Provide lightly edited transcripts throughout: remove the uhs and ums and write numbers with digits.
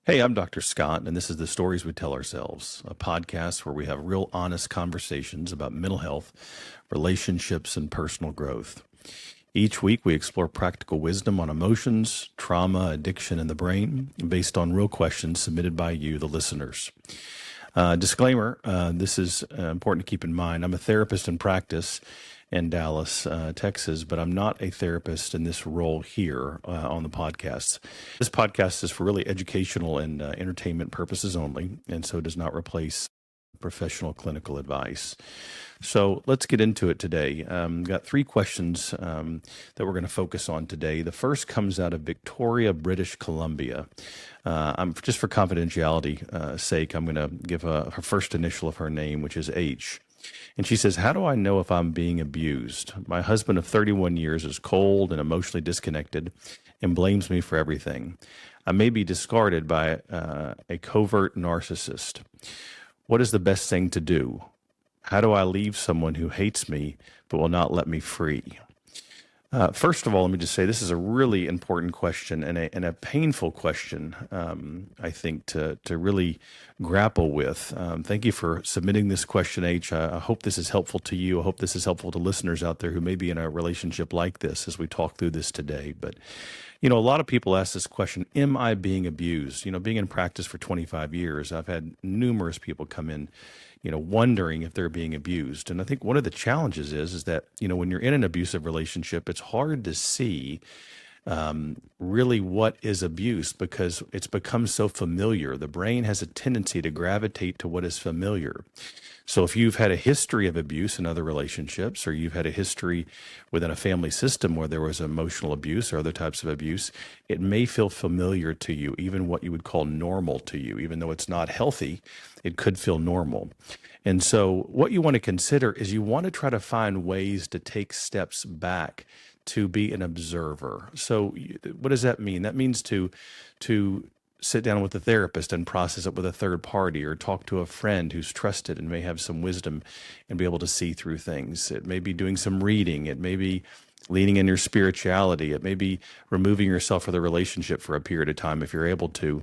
Hey, I'm Dr. Scott, and this is The Stories We Tell Ourselves, a podcast where we have real honest conversations about mental health, relationships, and personal growth. Each week, we explore practical wisdom on emotions, trauma, addiction, and the brain, based on real questions submitted by you, the listeners. Disclaimer, this is important to keep in mind. I'm a therapist in practice in Dallas, Texas, but I'm not a therapist in this role here on the podcast. This podcast is for really educational and entertainment purposes only, and so it does not replace professional clinical advice. So let's get into it today. Got three questions that we're going to focus on today. The first comes out of Victoria, British Columbia. Just for confidentiality sake, I'm going to give her first initial of her name, which is H. And she says, how do I know if I'm being abused? My husband of 31 years is cold and emotionally disconnected and blames me for everything. I may be discarded by a covert narcissist. What is the best thing to do? How do I leave someone who hates me but will not let me free? First of all, let me just say this is a really important question and a painful question, I think, to really grapple with. Thank you for submitting this question, H. I hope this is helpful to you. I hope this is helpful to listeners out there who may be in a relationship like this as we talk through this today. But, a lot of people ask this question, am I being abused? Being in practice for 25 years, I've had numerous people come in wondering if they're being abused. And I think one of the challenges is that, when you're in an abusive relationship, it's hard to see really what is abuse because it's become so familiar. The brain has a tendency to gravitate to what is familiar. So if you've had a history of abuse in other relationships, or you've had a history within a family system where there was emotional abuse or other types of abuse, it may feel familiar to you, even what you would call normal to you. Even though it's not healthy, it could feel normal. And so what you want to consider is you want to try to find ways to take steps back to be an observer. So what does that mean? That means to sit down with a therapist and process it with a third party, or talk to a friend who's trusted and may have some wisdom and be able to see through things. It may be doing some reading. It may be leaning in your spirituality. It may be removing yourself from the relationship for a period of time if you're able to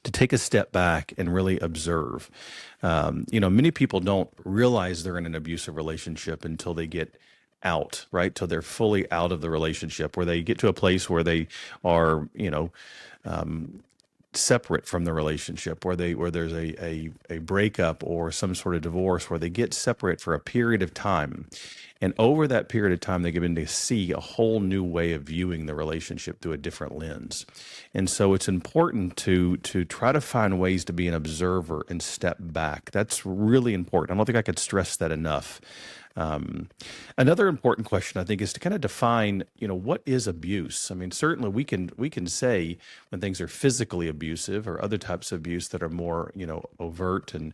take a step back and really observe. Many people don't realize they're in an abusive relationship until they get out, right? Till they're fully out of the relationship, where they get to a place where they are, separate from the relationship, where there's a breakup or some sort of divorce, where they get separate for a period of time. And over that period of time, they begin to see a whole new way of viewing the relationship through a different lens. And so it's important to try to find ways to be an observer and step back. That's really important. I don't think I could stress that enough. Another important question, I think, is to kind of define, what is abuse? I mean, certainly we can say when things are physically abusive or other types of abuse that are more, overt and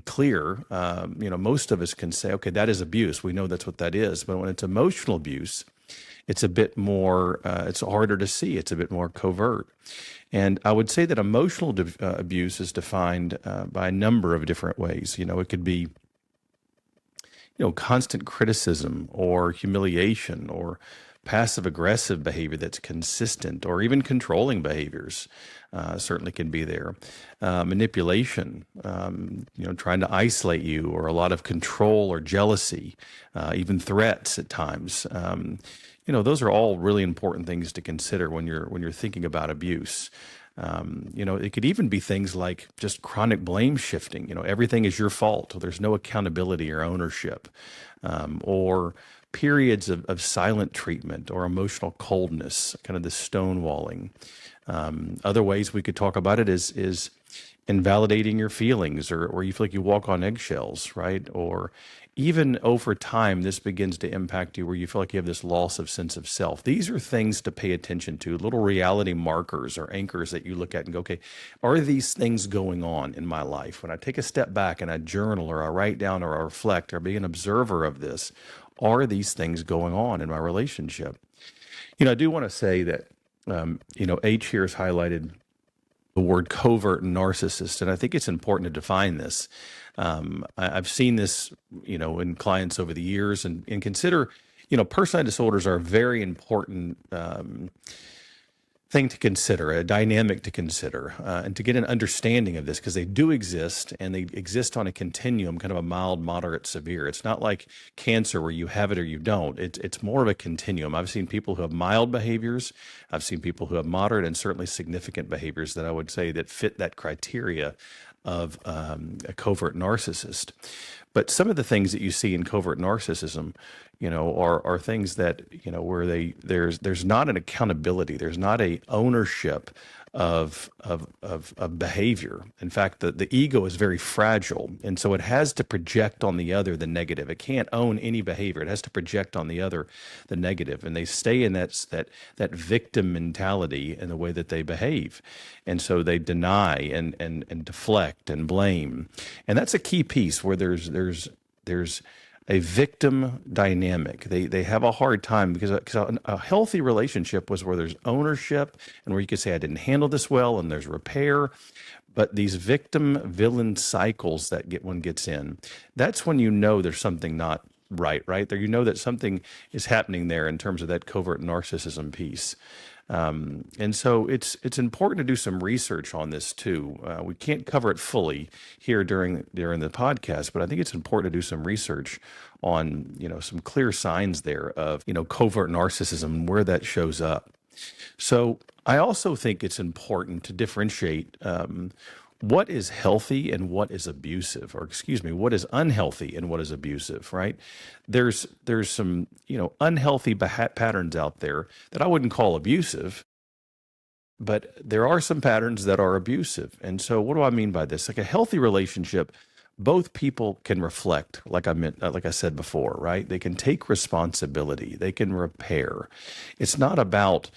clear, most of us can say, okay, that is abuse. We know that's what that is. But when it's emotional abuse, it's a bit more, it's harder to see. It's a bit more covert. And I would say that emotional abuse is defined by a number of different ways. It could be constant criticism or humiliation or passive aggressive behavior that's consistent, or even controlling behaviors certainly can be there. Manipulation, trying to isolate you, or a lot of control or jealousy, even threats at times. Those are all really important things to consider when you're thinking about abuse. It could even be things like just chronic blame shifting. Everything is your fault. There's no accountability or ownership, or periods of silent treatment or emotional coldness, kind of the stonewalling. Other ways we could talk about it is invalidating your feelings, or you feel like you walk on eggshells, right? Or even over time, this begins to impact you where you feel like you have this loss of sense of self. These are things to pay attention to, little reality markers or anchors that you look at and go, okay, are these things going on in my life? When I take a step back and I journal, or I write down, or I reflect, or be an observer of this, are these things going on in my relationship? I do want to say that, H here has highlighted the word covert and narcissist, and I think it's important to define this. I've seen this, in clients over the years, and consider, personality disorders are a very important thing to consider, a dynamic to consider, and to get an understanding of this, because they do exist and they exist on a continuum, kind of a mild, moderate, severe. It's not like cancer where you have it or you don't. It's more of a continuum. I've seen people who have mild behaviors. I've seen people who have moderate and certainly significant behaviors that I would say that fit that criteria of a covert narcissist. But some of the things that you see in covert narcissism, are things that, where there's not an accountability, there's not a ownership of behavior. In fact, the ego is very fragile, and so it has to project on the other the negative. It can't own any behavior. It has to project on the other the negative, and they stay in that victim mentality in the way that they behave, and so they deny and deflect and blame, and that's a key piece where there's a victim dynamic. They have a hard time because a healthy relationship was where there's ownership and where you could say, I didn't handle this well, and there's repair. But these victim villain cycles that one gets in, that's when there's something not right there. That something is happening there in terms of that covert narcissism piece. And so it's important to do some research on this too. We can't cover it fully here during the podcast, but I think it's important to do some research on some clear signs there of covert narcissism and where that shows up. So I also think it's important to differentiate what is healthy and what is abusive, or excuse me, what is unhealthy and what is abusive, right? There's some, unhealthy patterns out there that I wouldn't call abusive, but there are some patterns that are abusive. And so what do I mean by this? Like a healthy relationship, both people can reflect, like I said before, right? They can take responsibility. They can repair. It's not about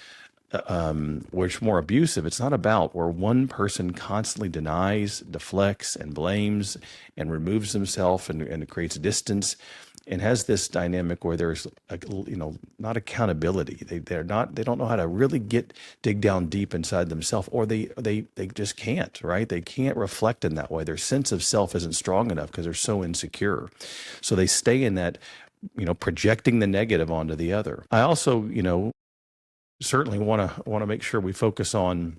where it's more abusive. It's not about where one person constantly denies, deflects, and blames, and removes themselves and creates distance, and has this dynamic where there's not accountability. They don't know how to really dig down deep inside themselves, or they just can't, right? They can't reflect in that way. Their sense of self isn't strong enough because they're so insecure. So they stay in that, projecting the negative onto the other. I also, certainly want to make sure we focus on,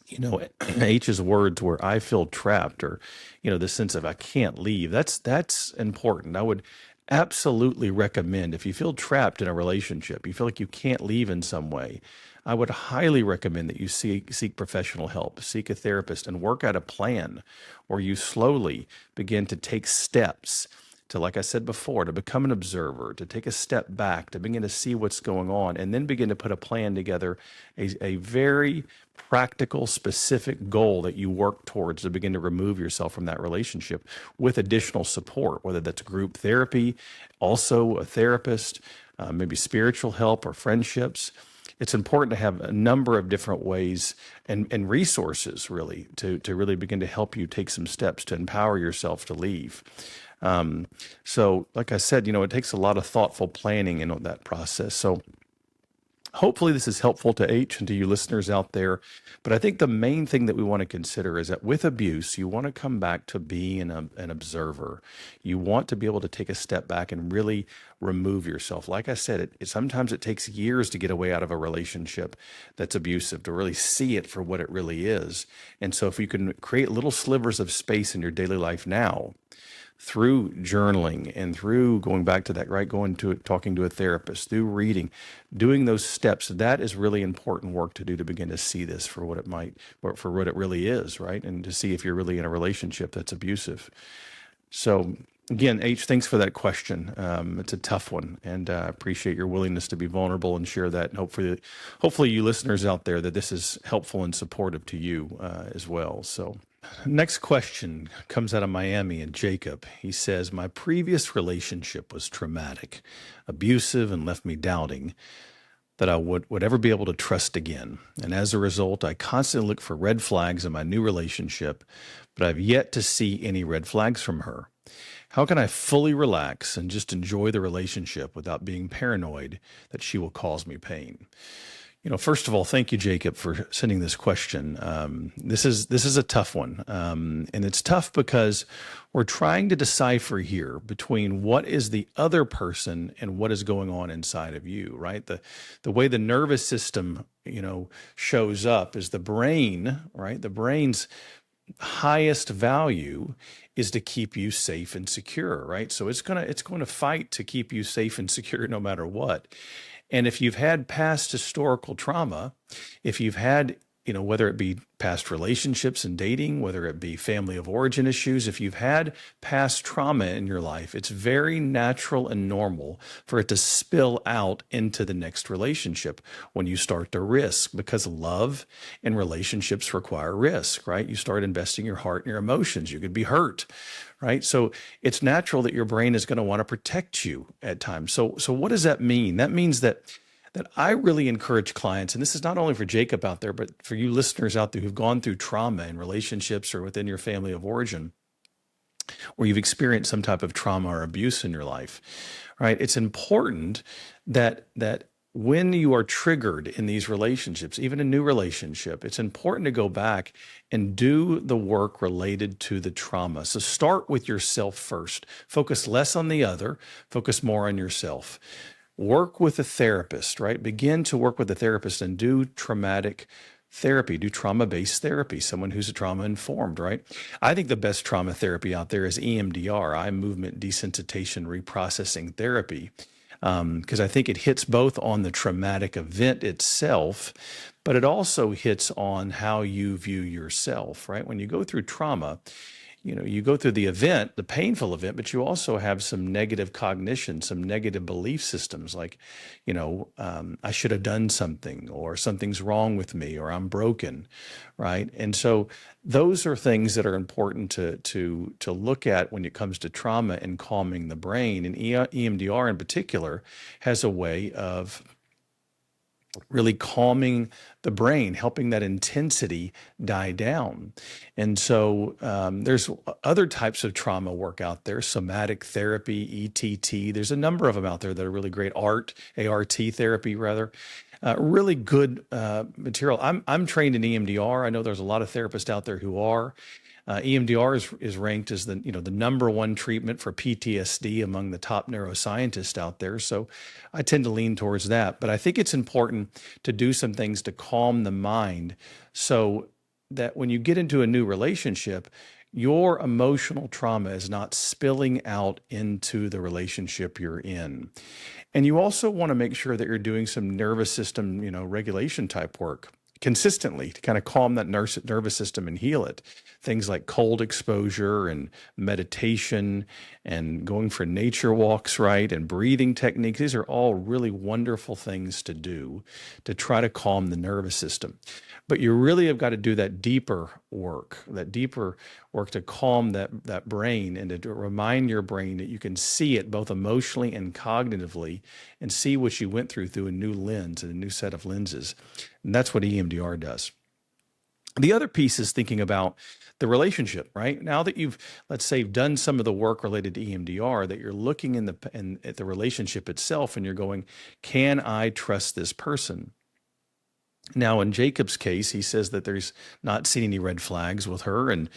H's words where I feel trapped, or, the sense of I can't leave. That's important. I would absolutely recommend, if you feel trapped in a relationship, you feel like you can't leave in some way, I would highly recommend that you seek professional help, seek a therapist, and work out a plan where you slowly begin to take steps to, like I said before, to become an observer, to take a step back, to begin to see what's going on, and then begin to put a plan together, a very practical, specific goal that you work towards to begin to remove yourself from that relationship with additional support, whether that's group therapy, also a therapist, maybe spiritual help or friendships. It's important to have a number of different ways and resources really to really begin to help you take some steps to empower yourself to leave. So like I said, it takes a lot of thoughtful planning in that process. So hopefully this is helpful to H and to you listeners out there. But I think the main thing that we want to consider is that with abuse, you want to come back to being an observer. You want to be able to take a step back and really remove yourself. Like I said, sometimes it takes years to get away out of a relationship that's abusive, to really see it for what it really is. And so if you can create little slivers of space in your daily life now, through journaling and through going back to that, right? Talking to a therapist, through reading, doing those steps, that is really important work to do to begin to see this for what it really is, right? And to see if you're really in a relationship that's abusive. So again, H, thanks for that question. It's a tough one, and I appreciate your willingness to be vulnerable and share that. And hopefully you listeners out there, that this is helpful and supportive to you as well. So next question comes out of Miami, and Jacob, he says, my previous relationship was traumatic, abusive, and left me doubting that I would ever be able to trust again. And as a result, I constantly look for red flags in my new relationship, but I've yet to see any red flags from her. How can I fully relax and just enjoy the relationship without being paranoid that she will cause me pain? First of all, thank you, Jacob, for sending this question. This is a tough one, and it's tough because we're trying to decipher here between what is the other person and what is going on inside of you. Right, the way the nervous system shows up is the brain. Right, the brain's highest value is to keep you safe and secure. Right, so it's going to fight to keep you safe and secure no matter what. And if you've had past historical trauma, if you've had, whether it be past relationships and dating, whether it be family of origin issues, if you've had past trauma in your life, it's very natural and normal for it to spill out into the next relationship when you start to risk, because love and relationships require risk, right? You start investing your heart and your emotions. You could be hurt, right? So it's natural that your brain is going to want to protect you at times. So what does that mean? That means that I really encourage clients, and this is not only for Jacob out there, but for you listeners out there who've gone through trauma in relationships or within your family of origin, where you've experienced some type of trauma or abuse in your life, right? It's important that when you are triggered in these relationships, even a new relationship, it's important to go back and do the work related to the trauma. So start with yourself first. Focus less on the other, focus more on yourself. Work with a therapist, right? Begin to work with a therapist and do traumatic therapy, do trauma-based therapy, someone who's trauma-informed, right? I think the best trauma therapy out there is EMDR, eye movement desensitization reprocessing therapy, because I think it hits both on the traumatic event itself, but it also hits on how you view yourself, right? When you go through trauma, you go through the event, the painful event, but you also have some negative cognition, some negative belief systems like, I should have done something, or something's wrong with me, or I'm broken, right? And so those are things that are important to look at when it comes to trauma and calming the brain. And EMDR in particular has a way of really calming the brain, helping that intensity die down. And so there's other types of trauma work out there, somatic therapy, ETT. There's a number of them out there that are really great. ART therapy, rather. Really good material. I'm trained in EMDR. I know there's a lot of therapists out there who are. EMDR is ranked as the number one treatment for PTSD among the top neuroscientists out there. So I tend to lean towards that. But I think it's important to do some things to calm the mind so that when you get into a new relationship, your emotional trauma is not spilling out into the relationship you're in. And you also want to make sure that you're doing some nervous system, regulation type work consistently to kind of calm that nervous system and heal it. Things like cold exposure and meditation and going for nature walks, right? And breathing techniques. These are all really wonderful things to do to try to calm the nervous system. But you really have got to do that deeper work to calm that brain and to remind your brain that you can see it both emotionally and cognitively and see what you went through a new lens and a new set of lenses. And that's what EMDR does. The other piece is thinking about the relationship, right? Now that you've, let's say, done some of the work related to EMDR, that you're looking at the relationship itself and you're going, can I trust this person? Now, in Jacob's case, he says that there's not seen any red flags with her. And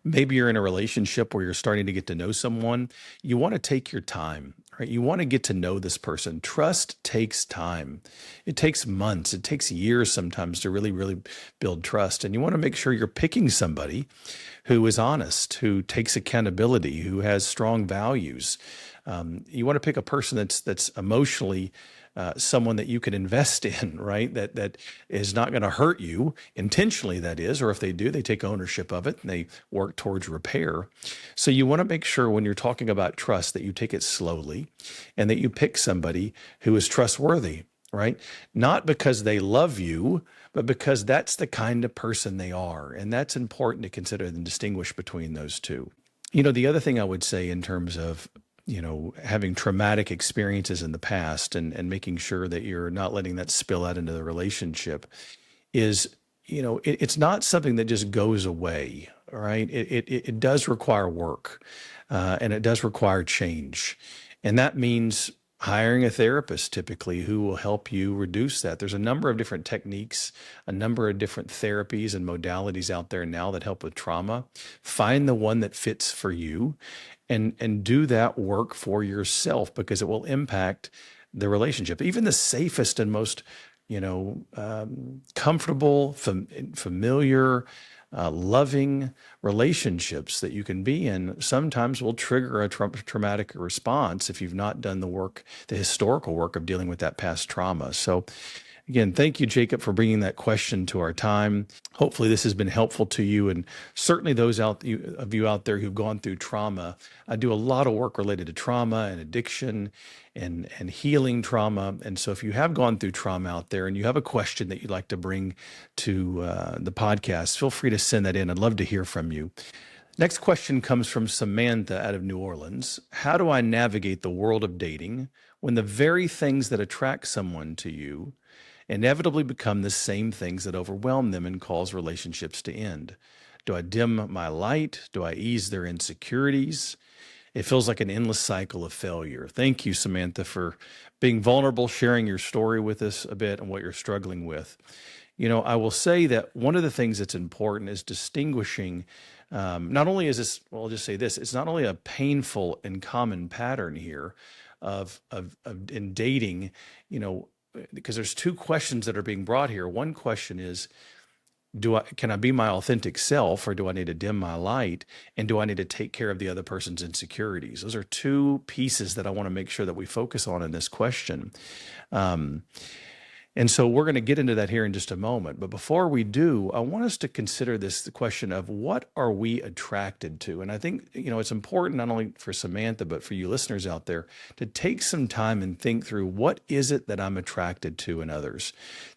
maybe you're in a relationship where you're starting to get to know someone. You want to take your time, right? You want to get to know this person. Trust takes time. It takes months. It takes years sometimes to really, really build trust. And you want to make sure you're picking somebody who is honest, who takes accountability, who has strong values. You want to pick a person that's emotionally someone that you can invest in, right? That is not going to hurt you intentionally, that is, or if they do, they take ownership of it and they work towards repair. So you want to make sure when you're talking about trust that you take it slowly and that you pick somebody who is trustworthy, right? Not because they love you, but because that's the kind of person they are. And that's important to consider and distinguish between those two. The other thing I would say in terms of having traumatic experiences in the past and making sure that you're not letting that spill out into the relationship is, it's not something that just goes away, right? It does require work and it does require change. And that means hiring a therapist typically who will help you reduce that. There's a number of different techniques, a number of different therapies and modalities out there now that help with trauma. Find the one that fits for you and do that work for yourself, because it will impact the relationship. Even the safest and most, comfortable, familiar, loving relationships that you can be in sometimes will trigger a traumatic response if you've not done the work, the historical work of dealing with that past trauma. So again, thank you, Jacob, for bringing that question to our time. Hopefully this has been helpful to you, and certainly those of you out there who've gone through trauma. I do a lot of work related to trauma and addiction and healing trauma. And so if you have gone through trauma out there and you have a question that you'd like to bring to the podcast, feel free to send that in. I'd love to hear from you. Next question comes from Samantha out of New Orleans. How do I navigate the world of dating when the very things that attract someone to you inevitably become the same things that overwhelm them and cause relationships to end? Do I dim my light? Do I ease their insecurities? It feels like an endless cycle of failure. Thank you, Samantha, for being vulnerable, sharing your story with us a bit and what you're struggling with. I will say that one of the things that's important is distinguishing. Not only is this, well, I'll just say this, it's not only a painful and common pattern here of in dating, because there's two questions that are being brought here. One question is, can I be my authentic self, or do I need to dim my light? And do I need to take care of the other person's insecurities? Those are two pieces that I want to make sure that we focus on in this question. And so we're going to get into that here in just a moment. But before we do, I want us to consider the question of what are we attracted to? And I think, it's important not only for Samantha, but for you listeners out there to take some time and think through, what is it that I'm attracted to in others?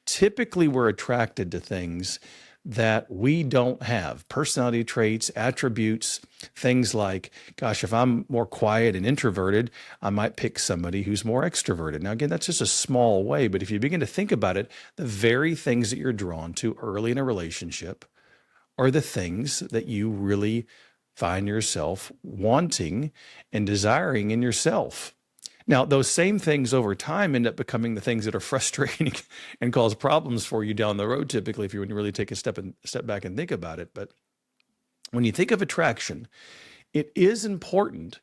Typically, we're attracted to things that we don't have, personality traits, attributes, things like, gosh, if I'm more quiet and introverted, I might pick somebody who's more extroverted. Now, again, that's just a small way, but if you begin to think about it, the very things that you're drawn to early in a relationship are the things that you really find yourself wanting and desiring in yourself. Now, those same things over time end up becoming the things that are frustrating and cause problems for you down the road, typically, when you really take a step back and think about it. But when you think of attraction, it is important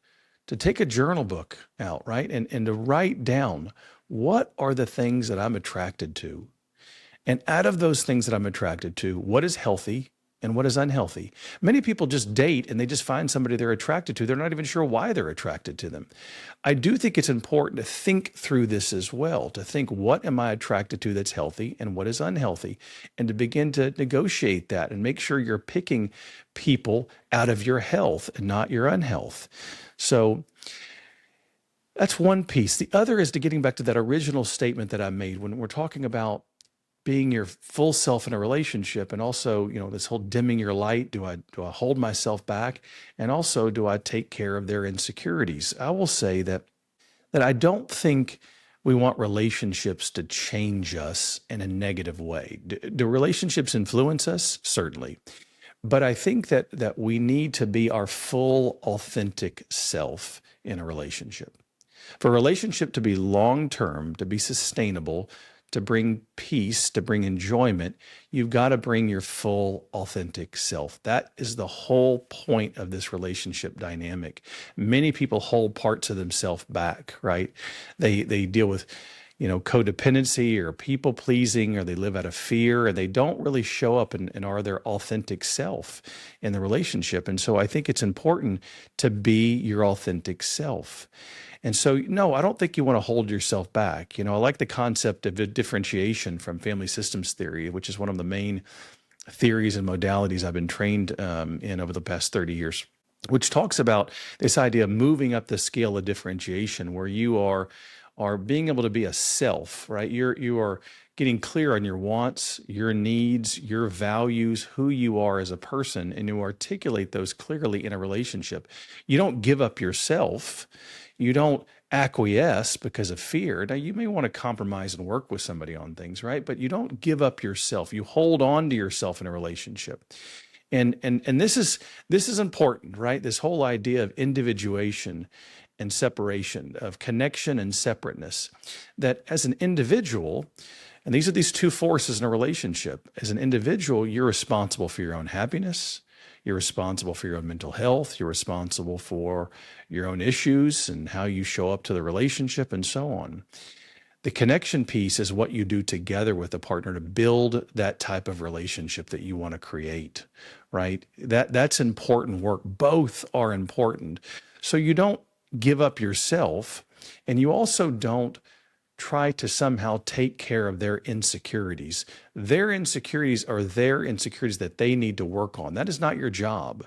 to take a journal book out, right? And to write down, what are the things that I'm attracted to? And out of those things that I'm attracted to, what is healthy and what is unhealthy? Many people just date and they just find somebody they're attracted to. They're not even sure why they're attracted to them. I do think it's important to think through this as well, to think, what am I attracted to that's healthy and what is unhealthy? And to begin to negotiate that and make sure you're picking people out of your health and not your unhealth. So that's one piece. The other is to getting back to that original statement that I made when we're talking about being your full self in a relationship, and also, this whole dimming your light. Do I hold myself back? And also, do I take care of their insecurities? I will say that I don't think we want relationships to change us in a negative way. Do relationships influence us? Certainly. But I think that we need to be our full, authentic self in a relationship. For a relationship to be long-term, to be sustainable, to bring peace, to bring enjoyment, you've got to bring your full, authentic self. That is the whole point of this relationship dynamic. Many people hold parts of themselves back, right? They deal with, codependency or people pleasing, or they live out of fear, and they don't really show up and are their authentic self in the relationship. And so I think it's important to be your authentic self. And so, no, I don't think you want to hold yourself back. I like the concept of differentiation from family systems theory, which is one of the main theories and modalities I've been trained in over the past 30 years, which talks about this idea of moving up the scale of differentiation, where you are being able to be a self, right? You are getting clear on your wants, your needs, your values, who you are as a person, and you articulate those clearly in a relationship. You don't give up yourself. You don't acquiesce because of fear. Now, you may want to compromise and work with somebody on things, right? But you don't give up yourself. You hold on to yourself in a relationship. And this is important, right? This whole idea of individuation and separation, of connection and separateness. That as an individual, and these are these two forces in a relationship, as an individual, you're responsible for your own happiness. You're responsible for your own mental health. You're responsible for your own issues and how you show up to the relationship and so on. The connection piece is what you do together with a partner to build that type of relationship that you want to create, right? That's important work. Both are important. So you don't give up yourself, and you also don't try to somehow take care of their insecurities. Their insecurities are their insecurities that they need to work on. That is not your job.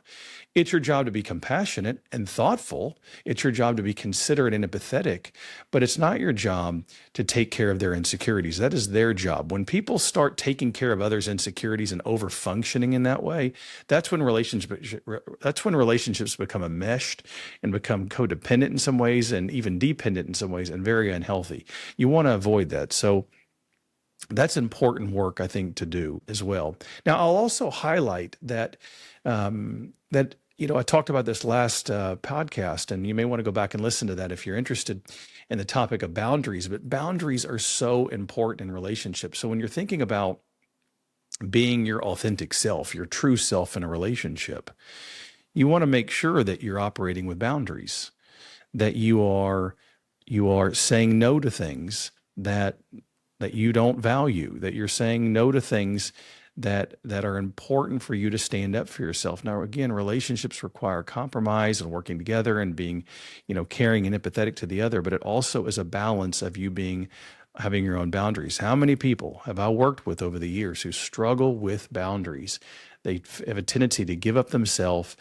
It's your job to be compassionate and thoughtful. It's your job to be considerate and empathetic, but it's not your job to take care of their insecurities. That is their job. When people start taking care of others' insecurities and over functioning in that way, that's when relationships become enmeshed and become codependent in some ways and even dependent in some ways and very unhealthy. You want to avoid that. So that's important work, I think, to do as well. Now, I'll also highlight that I talked about this last podcast, and you may want to go back and listen to that if you're interested in the topic of boundaries. But boundaries are so important in relationships. So when you're thinking about being your authentic self, your true self in a relationship, you want to make sure that you're operating with boundaries, that you are saying no to things that you don't value, that you're saying no to things that are important for you to stand up for yourself. Now, again, relationships require compromise and working together and being, caring and empathetic to the other, but it also is a balance of you having your own boundaries. How many people have I worked with over the years who struggle with boundaries? They have a tendency to give up themselves,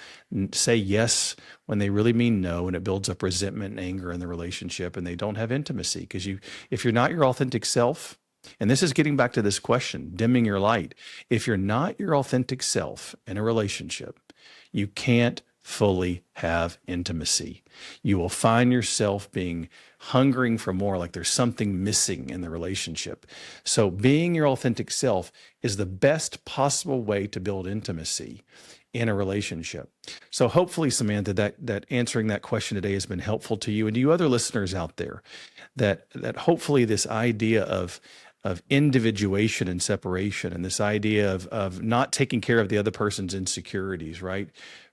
say yes when they really mean no, and it builds up resentment and anger in the relationship, and they don't have intimacy. Because if you're not your authentic self, and this is getting back to this question, dimming your light. If you're not your authentic self in a relationship, you can't fully have intimacy. You will find yourself hungering for more, like there's something missing in the relationship. So being your authentic self is the best possible way to build intimacy in a relationship. So hopefully, Samantha, that answering that question today has been helpful to you and to you other listeners out there, that hopefully this idea of individuation and separation, and this idea of not taking care of the other person's insecurities, right?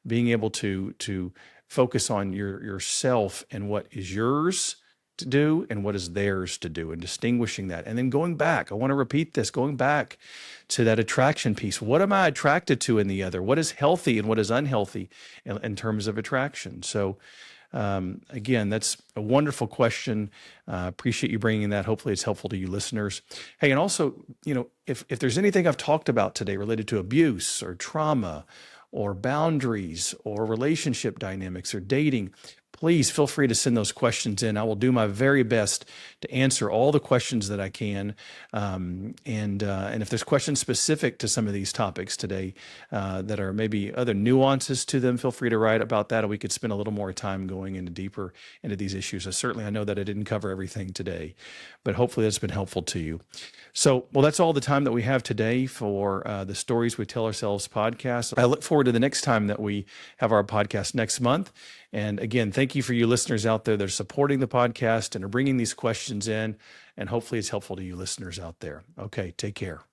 Being able to focus on yourself and what is yours to do and what is theirs to do, and distinguishing that. And then going back, I want to repeat this, going back to that attraction piece. What am I attracted to in the other? What is healthy and what is unhealthy in terms of attraction? So again, that's a wonderful question. Appreciate you bringing that. Hopefully it's helpful to you listeners. Hey, and also, if there's anything I've talked about today related to abuse or trauma or boundaries or relationship dynamics or dating, please feel free to send those questions in. I will do my very best to answer all the questions that I can. And if there's questions specific to some of these topics today that are maybe other nuances to them, feel free to write about that, and we could spend a little more time going deeper into these issues. I know that I didn't cover everything today, but hopefully that's been helpful to you. So, that's all the time that we have today for the Stories We Tell Ourselves podcast. I look forward to the next time that we have our podcast next month. And again, thank you for you listeners out there that are supporting the podcast and are bringing these questions in. And hopefully it's helpful to you listeners out there. Okay, take care.